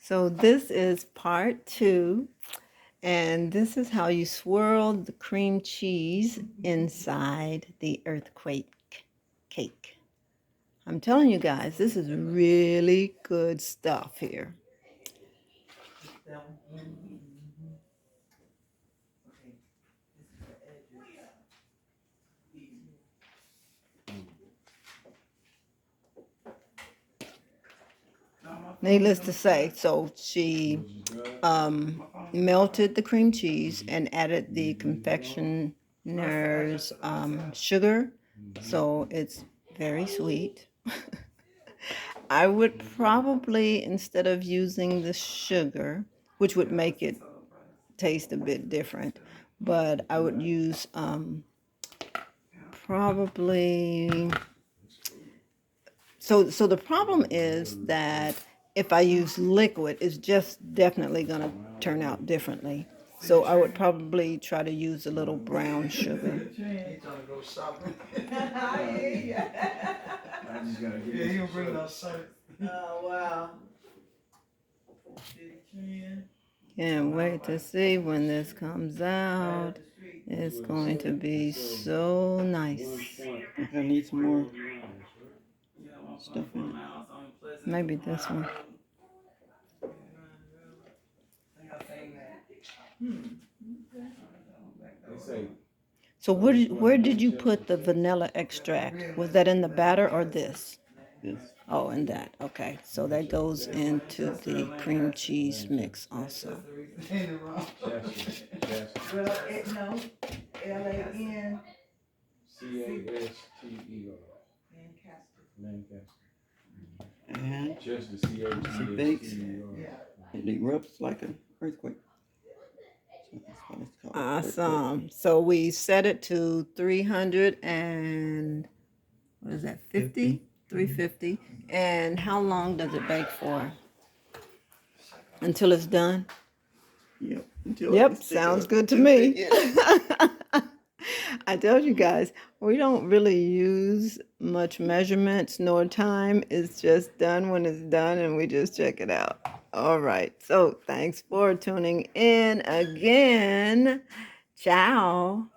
So this is part 2, and this is how you swirl the cream cheese inside the earthquake cake. I'm telling you guys, this is really good stuff here. Needless to say, so she melted the cream cheese and added the confectioner's sugar, so it's very sweet. I would probably, instead of using the sugar, which would make it taste a bit different, but I would use probably, so the problem is that if I use liquid, it's just definitely going to turn out differently. So I would probably try to use a little brown sugar. Yeah, he'll bring those shirts. Oh, wow. Can't wait to see when this comes out. It's going to be so nice. I need some more stuff in it. Maybe this one. So where did you put the vanilla extract? Was that in the batter or this? This. Oh, in that. Okay. So that goes into the cream cheese mix also. Well, no, L-A-N. Caster. Lancaster. And Just the she bakes. CHESTER. It erupts like an earthquake. So that's what it's called. Awesome. So we set it to 300 and what is that? 50? 350. And how long does it bake for? Until it's done? Yep. Yep, sounds good to me. I told you guys, we don't really use much measurements nor time. It's just done when it's done and we just check it out. All right. So thanks for tuning in again. Ciao.